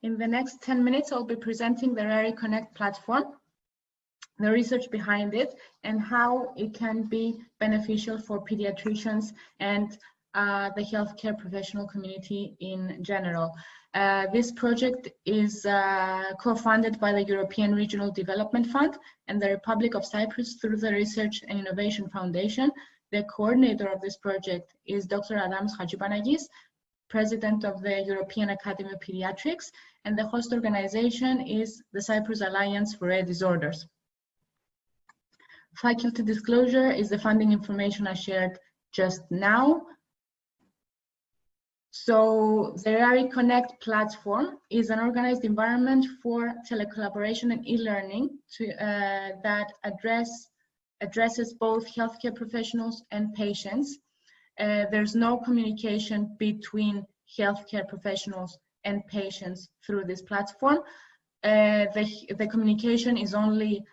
In the next 10 minutes, I'll be presenting the Rare Connect platform, the research behind it, and how it can be beneficial for pediatricians and the healthcare professional community in general. This project is co-funded by the European Regional Development Fund and the Republic of Cyprus through the Research and Innovation Foundation. The coordinator of this project is Dr. Adams Hadjipanagis, President of the European Academy of Pediatrics, and the host organization is the Cyprus Alliance for Rare Disorders. Faculty disclosure is the funding information I shared just now. So the Rare Connect platform is an organized environment for telecollaboration and e-learning that addresses both healthcare professionals and patients. There's no communication between healthcare professionals and patients through this platform. The communication is only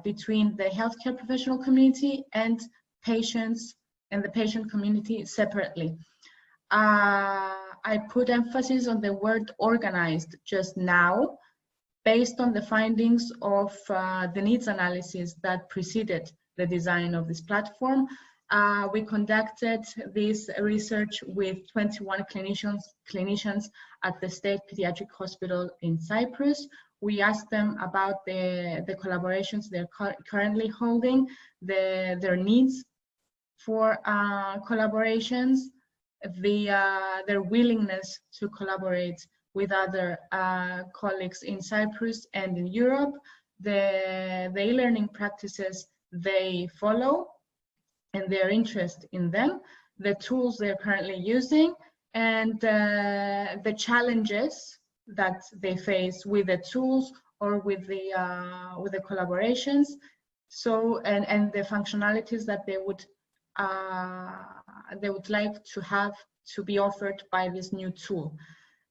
between the healthcare professional community and patients and the patient community separately. I put emphasis on the word organized just now, based on the findings of the needs analysis that preceded the design of this platform. We conducted this research with 21 clinicians at the State Pediatric Hospital in Cyprus. We asked them about the collaborations they're currently holding, their needs for collaborations, their willingness to collaborate with other colleagues in Cyprus and in Europe, the e-learning practices they follow and their interest in them, the tools they're currently using, and the challenges that they face with the tools or with the collaborations. So and the functionalities that they would like to have to be offered by this new tool.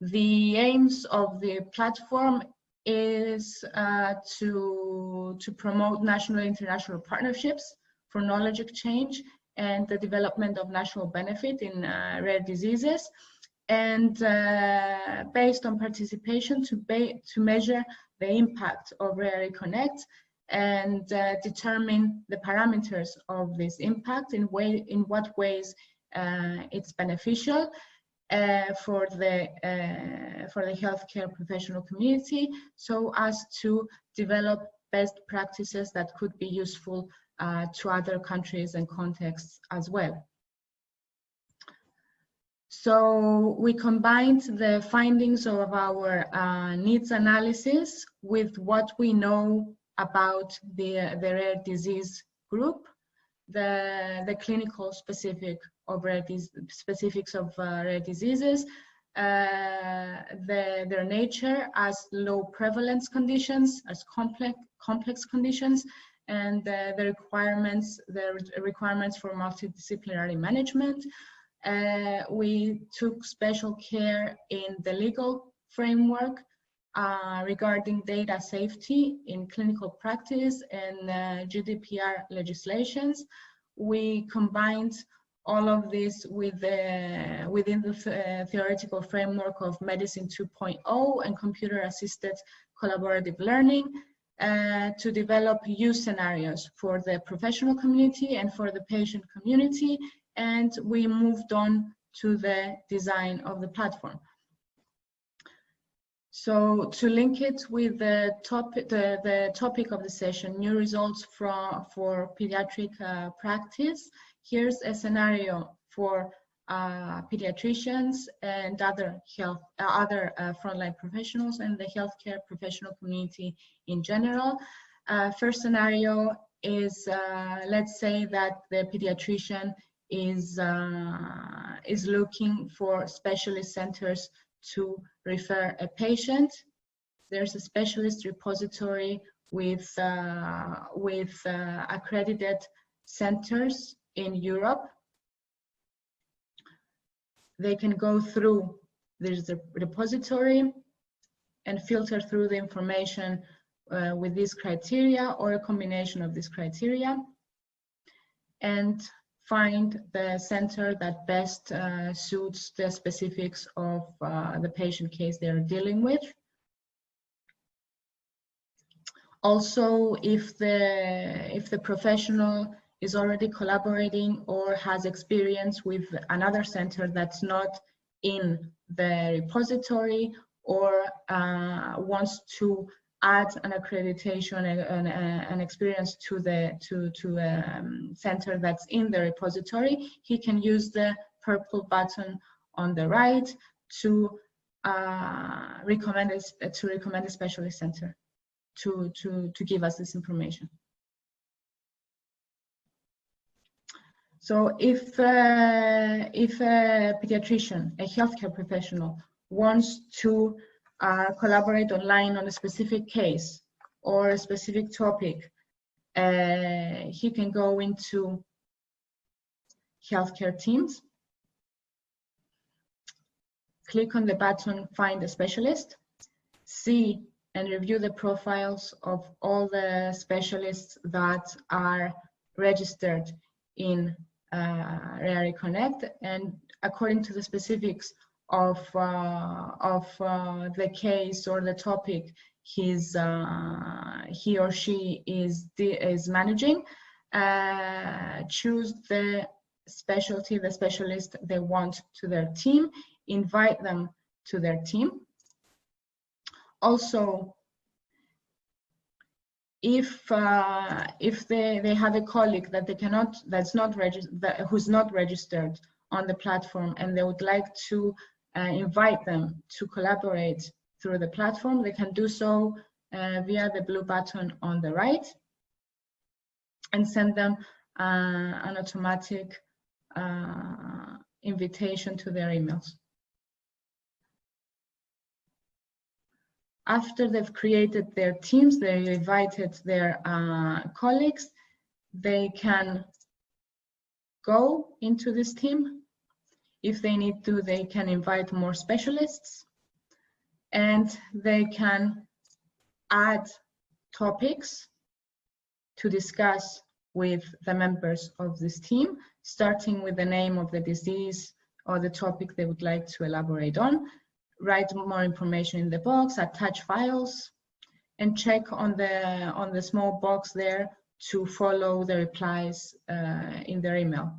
The aims of the platform is to promote national and international partnerships for knowledge exchange and the development of national benefit in rare diseases, and based on participation to measure the impact of Rare Connect and determine the parameters of this impact, in what ways it's beneficial for the healthcare professional community, so as to develop best practices that could be useful to other countries and contexts as well. So we combined the findings of our needs analysis with what we know about the rare disease group, the clinical specifics of rare diseases, their nature as low prevalence conditions, as complex conditions, and the requirements for multidisciplinary management. We took special care in the legal framework regarding data safety in clinical practice and GDPR legislations. We combined all of this with within the theoretical framework of Medicine 2.0 and computer-assisted collaborative learning to develop use scenarios for the professional community and for the patient community. And we moved on to the design of the platform. So to link it with the topic of the session, new results for pediatric practice, here's a scenario for pediatricians and other frontline professionals and the healthcare professional community in general. First scenario is, let's say that the pediatrician is looking for specialist centers to refer a patient. There's a specialist repository with accredited centers in Europe. They can go through, there's a repository, and filter through the information with these criteria or a combination of these criteria. And find the center that best suits the specifics of the patient case they're dealing with. Also, if the professional is already collaborating or has experience with another center that's not in the repository, or wants to add an accreditation and an experience to the center that's in the repository, he can use the purple button on the right to recommend a specialist center to give us this information. So if a pediatrician, a healthcare professional, wants to collaborate online on a specific case or a specific topic, he can go into healthcare teams, click on the button Find a Specialist, see and review the profiles of all the specialists that are registered in Rare Connect, and according to the specifics of the case or the topic he or she is managing, choose the specialist they want to their team, invite them to their team. Also, if they have a colleague that who's not registered on the platform, and they would like to invite them to collaborate through the platform, they can do so via the blue button on the right, and send them an automatic invitation to their emails. After they've created their teams, they invited their colleagues, they can go into this team. If they need to, they can invite more specialists, and they can add topics to discuss with the members of this team, starting with the name of the disease or the topic they would like to elaborate on. Write more information in the box, attach files, and check on the small box there to follow the replies in their email.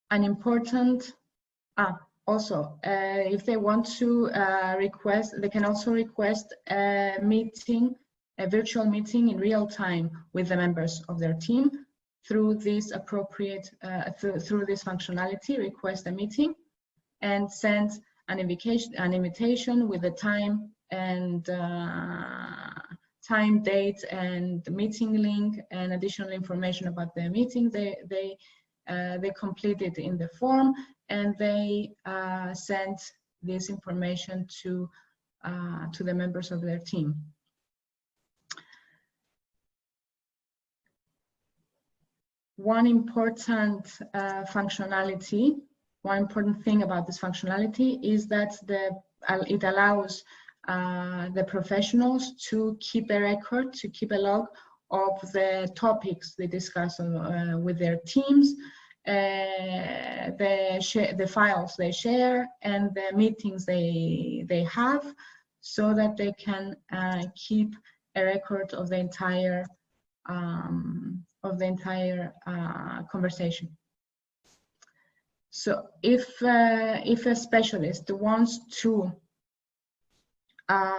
An important, also, if they want to request, they can also request a meeting, a virtual meeting in real time with the members of their team through this appropriate, through this functionality, request a meeting, and send an invitation with the time and time, date, and meeting link, and additional information about the meeting they completed in the form, and they sent this information to the members of their team. One important functionality, one important thing about this functionality is that it allows the professionals to keep a record, to keep a log of the topics they discuss with their teams, the files they share, and the meetings they have, so that they can keep a record of the entire conversation. So if a specialist wants to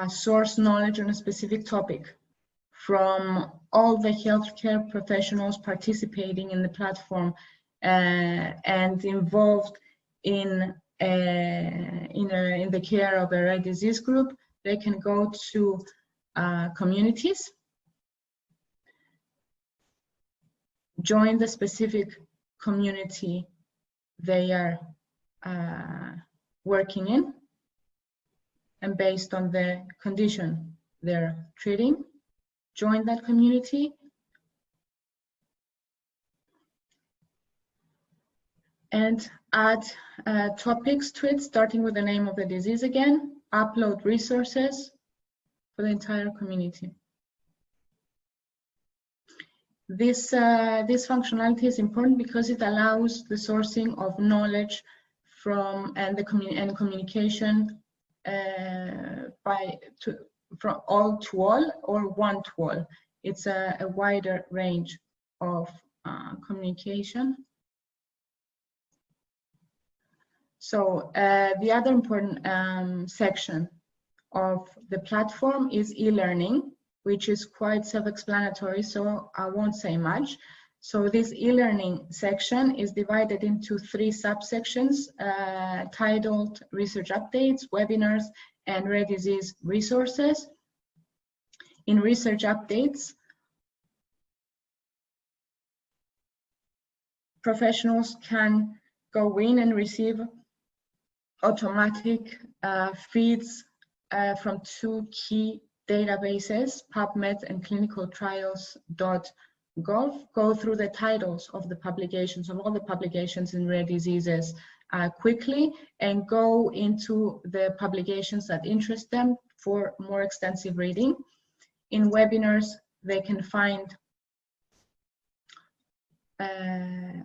source knowledge on a specific topic from all the healthcare professionals participating in the platform and involved in the care of a rare disease group, they can go to communities, join the specific community they are working in, and based on the condition they're treating, join that community, and add topics to it, starting with the name of the disease again, upload resources for the entire community. This functionality is important because it allows the sourcing of knowledge from and communication from all to all or one to all. It's a wider range of communication. So the other important section of the platform is e-learning, which is quite self-explanatory, so I won't say much. So this e-learning section is divided into 3 subsections titled Research Updates, Webinars, and Rare Disease Resources. In Research Updates, professionals can go in and receive automatic feeds from 2 key databases, PubMed and clinicaltrials.gov. Go through the titles of the publications, of all the publications in rare diseases quickly, and go into the publications that interest them for more extensive reading. In webinars, they can find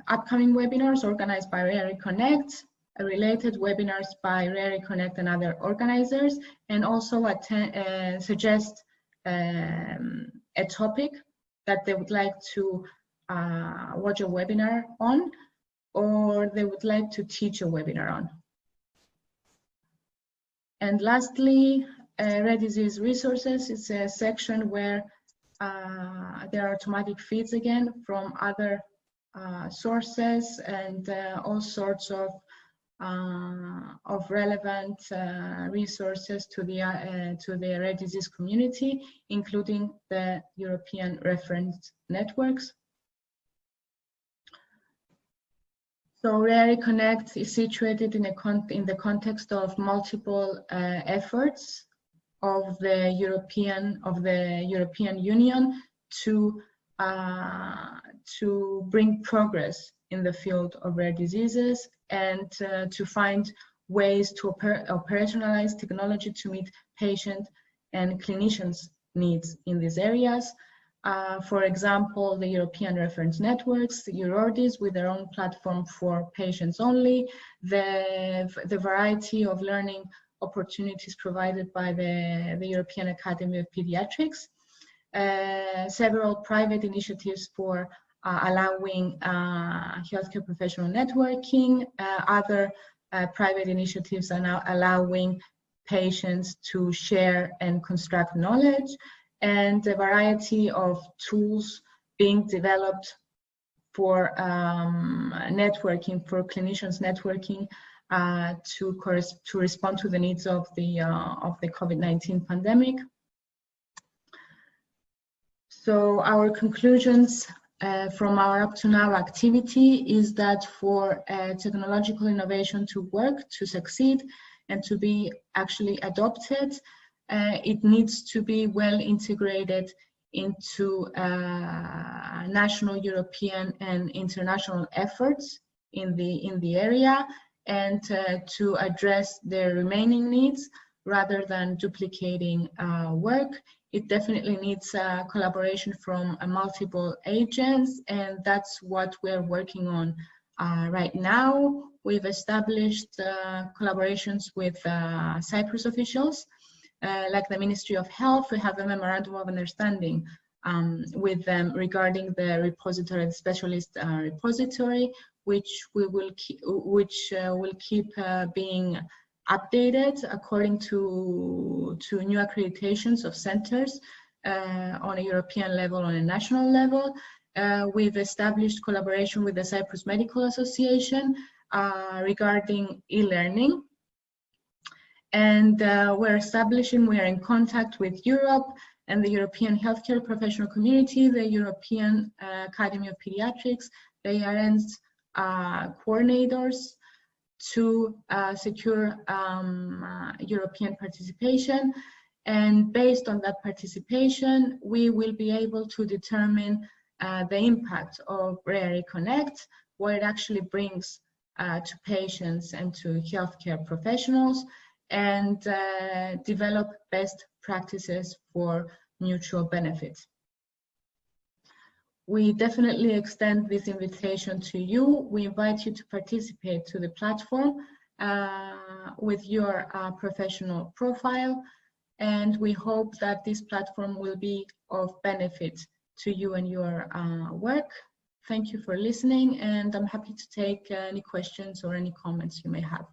upcoming webinars organized by Rare Connect, related webinars by Rare Connect and other organizers, and also suggest a topic that they would like to watch a webinar on, or they would like to teach a webinar on. And lastly, Rare Disease Resources is a section where there are automatic feeds again from other sources and all sorts of relevant resources to the rare disease community, including the European reference networks. So Rare Connect is situated in the context of multiple efforts of the European Union to bring progress in the field of rare diseases and to find ways to operationalize technology to meet patient and clinicians' needs in these areas. For example, the European reference networks, the EURORDIS with their own platform for patients only, the variety of learning opportunities provided by the European Academy of Paediatrics, several private initiatives for allowing healthcare professional networking, other private initiatives are now allowing patients to share and construct knowledge, and a variety of tools being developed for networking, for clinicians networking to respond to the needs of the COVID-19 pandemic. So our conclusions from our up to now activity is that for technological innovation to work, to succeed, and to be actually adopted, it needs to be well integrated into national, European, and international efforts in the area, and to address their remaining needs rather than duplicating work. It definitely needs collaboration from multiple agents, and that's what we're working on right now. We've established collaborations with Cyprus officials, like the Ministry of Health. We have a memorandum of understanding with them regarding the repository, the specialist repository, which will keep being updated according to new accreditations of centers on a European level, on a national level. We've established collaboration with the Cyprus Medical Association regarding e-learning. And we are in contact with Europe and the European healthcare professional community, the European Academy of Pediatrics, the ARN's coordinators, to secure European participation. And based on that participation, we will be able to determine the impact of Rare Connect, what it actually brings to patients and to healthcare professionals, and develop best practices for mutual benefit. We definitely extend this invitation to you. We invite you to participate to the platform with your professional profile, and we hope that this platform will be of benefit to you and your work. Thank you for listening, and I'm happy to take any questions or any comments you may have.